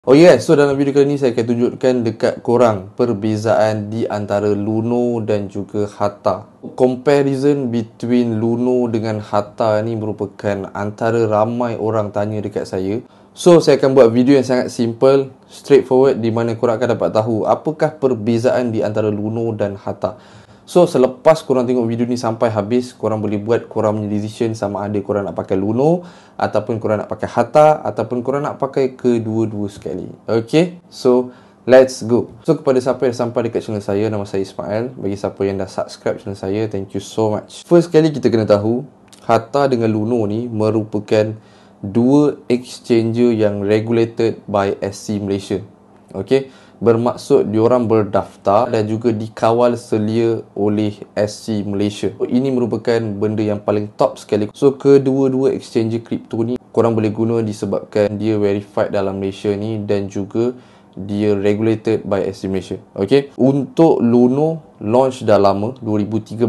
Oh yes, so dalam video kali ni saya akan tunjukkan dekat korang perbezaan di antara Luno dan juga Hatta. Comparison between Luno dengan Hatta ni merupakan antara ramai orang tanya dekat saya. So saya akan buat video yang sangat simple, straightforward, di mana korang akan dapat tahu apakah perbezaan di antara Luno dan Hatta. So selepas korang tengok video ni sampai habis, korang boleh buat korang punya decision sama ada korang nak pakai Luno ataupun korang nak pakai Hatta ataupun korang nak pakai kedua-dua sekali. Okay, so let's go. So kepada siapa yang sampai dekat channel saya, nama saya Ismail. Bagi siapa yang dah subscribe channel saya, thank you so much. First kali kita kena tahu, Hatta dengan Luno ni merupakan dua exchanger yang regulated by SC Malaysia. Okay, bermaksud diorang berdaftar dan juga dikawal selia oleh SC Malaysia. Ini merupakan benda yang paling top sekali. So kedua-dua exchanger kripto ni korang boleh guna disebabkan dia verified dalam Malaysia ni dan juga dia regulated by SC Malaysia. Okay, untuk Luno launch dah lama, 2013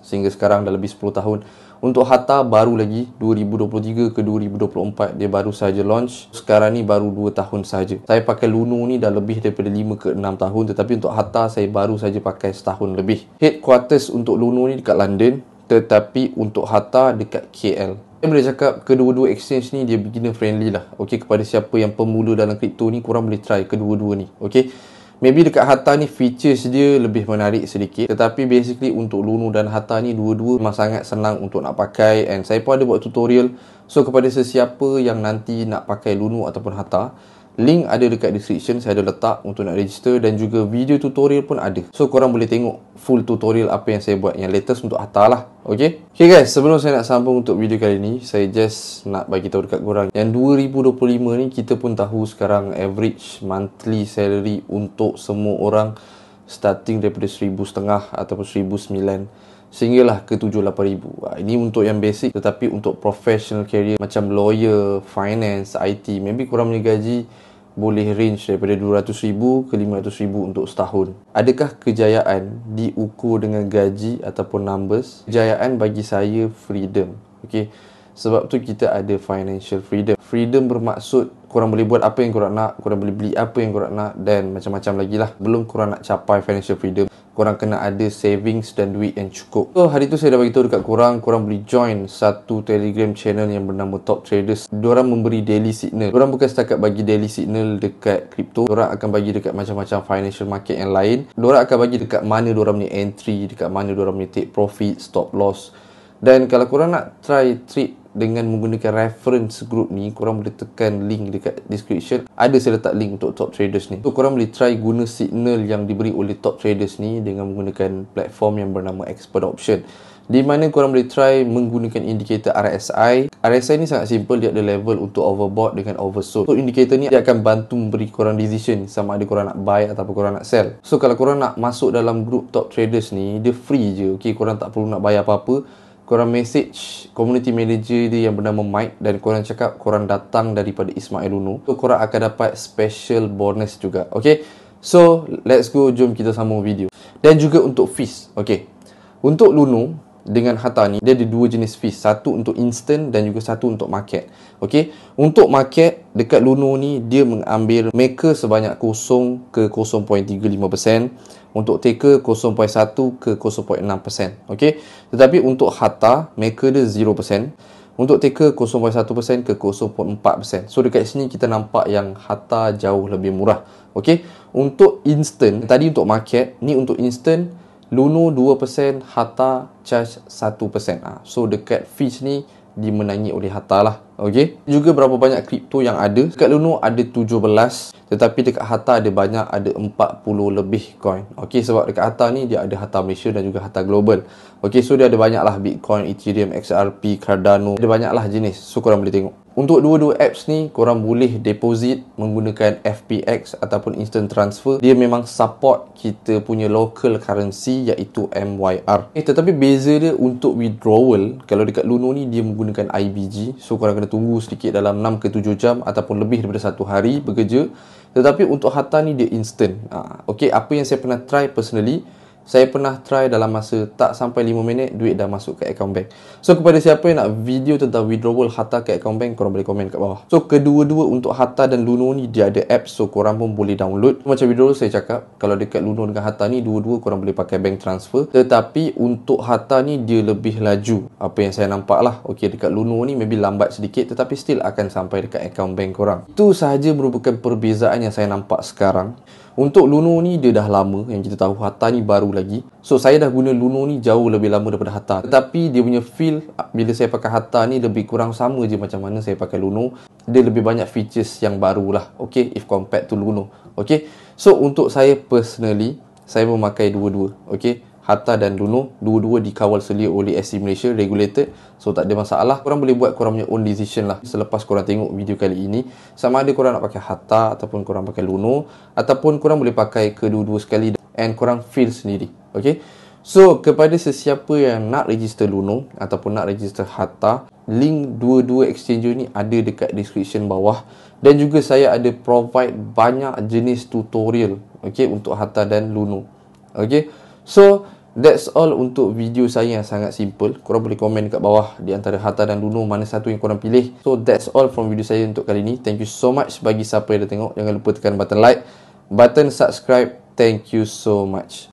sehingga sekarang dah lebih 10 tahun. Untuk Hatta baru lagi 2023 ke 2024 dia baru saja launch. Sekarang ni baru 2 tahun saja. Saya pakai Luno ni dah lebih daripada 5 ke 6 tahun, tetapi untuk Hatta saya baru saja pakai setahun lebih. Headquarters untuk Luno ni dekat London, tetapi untuk Hatta dekat KL. Saya boleh cakap kedua-dua exchange ni dia beginner friendly lah. Okey, kepada siapa yang pemula dalam kripto ni, korang boleh try kedua-dua ni. Okey, maybe dekat Hatta ni features dia lebih menarik sedikit, tetapi basically untuk Luno dan Hatta ni dua-dua memang sangat senang untuk nak pakai, and saya pun ada buat tutorial. So kepada sesiapa yang nanti nak pakai Luno ataupun Hatta, link ada dekat description, saya ada letak untuk nak register, dan juga video tutorial pun ada. So korang boleh tengok full tutorial apa yang saya buat, yang latest untuk Hatta lah. Okay guys, sebelum saya nak sambung untuk video kali ni, saya just nak bagi tahu dekat korang yang 2025 ni kita pun tahu sekarang average monthly salary untuk semua orang starting daripada 1,500 ataupun 1,900 sehinggalah ke 7-8,000. Ini untuk yang basic, tetapi untuk professional career macam lawyer, finance, IT, maybe korang punya gaji boleh range daripada 200,000 ke 500,000 untuk setahun. Adakah kejayaan diukur dengan gaji ataupun numbers? Kejayaan bagi saya freedom. Okay, sebab tu kita ada financial freedom. Freedom bermaksud korang boleh buat apa yang korang nak, korang boleh beli apa yang korang nak, dan macam-macam lagi lah. Belum korang nak capai financial freedom, korang kena ada savings dan duit yang cukup. So hari tu saya dah beritahu dekat korang, korang boleh join satu Telegram channel yang bernama Top Traders. Diorang memberi daily signal. Diorang bukan setakat bagi daily signal dekat kripto, diorang akan bagi dekat macam-macam financial market yang lain. Diorang akan bagi dekat mana diorang punya entry, dekat mana diorang punya take profit, stop loss. Dan kalau korang nak try trade dengan menggunakan reference group ni, korang boleh tekan link dekat description. Ada saya letak link untuk Top Traders ni. So korang boleh try guna signal yang diberi oleh Top Traders ni dengan menggunakan platform yang bernama Expert Option, di mana korang boleh try menggunakan indikator RSI. RSI ni sangat simple, dia ada level untuk overbought dengan oversold. So indikator ni dia akan bantu memberi korang decision sama ada korang nak buy ataupun korang nak sell. So kalau korang nak masuk dalam group Top Traders ni, dia free je. Okay, korang tak perlu nak bayar apa-apa. Korang message community manager dia yang bernama Mike dan korang cakap korang datang daripada Ismail Luno. So korang akan dapat special bonus juga. Okay, so let's go, jom kita sambung video. Dan juga untuk fees. Okay, untuk Luno dengan Hatta ni dia ada dua jenis fees, satu untuk instant dan juga satu untuk market. Okay, untuk market dekat Luno ni dia mengambil maker sebanyak 0 ke 0.35%, untuk taker 0.1 ke 0.6%. Okay, tetapi untuk Hatta maker dia 0%, untuk taker 0.1% ke 0.4%. So dekat sini kita nampak yang Hatta jauh lebih murah. Okay, untuk instant tadi untuk market, ni untuk instant Luno 2%, Hatta charge 1%. So dekat fees ni dimenangi oleh Hatta lah. Okay, juga berapa banyak kripto yang ada. Dekat Luno ada 17, tetapi dekat Hatta ada banyak, ada 40 lebih coin. Okay, sebab dekat Hatta ni dia ada Hatta Malaysia dan juga Hatta Global. Okay, so dia ada banyak lah Bitcoin, Ethereum, XRP, Cardano, ada banyak lah jenis. So korang boleh tengok. Untuk dua-dua apps ni korang boleh deposit menggunakan FPX ataupun instant transfer. Dia memang support kita punya local currency iaitu MYR. Tetapi beza dia untuk withdrawal, kalau dekat Luno ni dia menggunakan IBG. So korang kena tunggu sedikit dalam 6 ke 7 jam ataupun lebih daripada 1 hari bekerja. Tetapi untuk Hatta ni dia instant. Okay, apa yang saya pernah try personally, Saya pernah try dalam masa tak sampai 5 minit, duit dah masuk ke account bank. So kepada siapa yang nak video tentang withdrawal Harta ke account bank, korang boleh komen kat bawah. So kedua-dua untuk Harta dan Luno ni dia ada apps, so korang pun boleh download. Macam withdrawal saya cakap, kalau dekat Luno dengan Harta ni, dua-dua korang boleh pakai bank transfer. Tetapi untuk Harta ni dia lebih laju, apa yang saya nampak lah. Okay, dekat Luno ni maybe lambat sedikit, tetapi still akan sampai dekat account bank korang. Itu sahaja merupakan perbezaan yang saya nampak sekarang. Untuk Luno ni dia dah lama, yang kita tahu. Harta ni baru lagi. So saya dah guna Luno ni jauh lebih lama daripada Harta. Tetapi dia punya feel bila saya pakai Harta ni lebih kurang sama je macam mana saya pakai Luno. Dia lebih banyak features yang baru lah, okay, if compared to Luno. Okay, so untuk saya personally, saya memakai dua-dua. Okay, Harta dan Luno, dua-dua dikawal selia oleh SC Malaysia, regulated. So tak ada masalah. Korang boleh buat korang punya own decision lah selepas korang tengok video kali ini. Sama ada korang nak pakai Harta ataupun korang pakai Luno, ataupun korang boleh pakai kedua-dua sekali and korang feel sendiri. Okay, so kepada sesiapa yang nak register Luno ataupun nak register Harta, link dua-dua exchanger ni ada dekat description bawah. Dan juga saya ada provide banyak jenis tutorial, okay, untuk Harta dan Luno. Okay, so that's all untuk video saya yang sangat simple. Korang boleh komen kat bawah di antara Harta dan Luno mana satu yang korang pilih. So that's all from video saya untuk kali ni. Thank you so much bagi siapa yang dah tengok. Jangan lupa tekan button like, button subscribe. Thank you so much.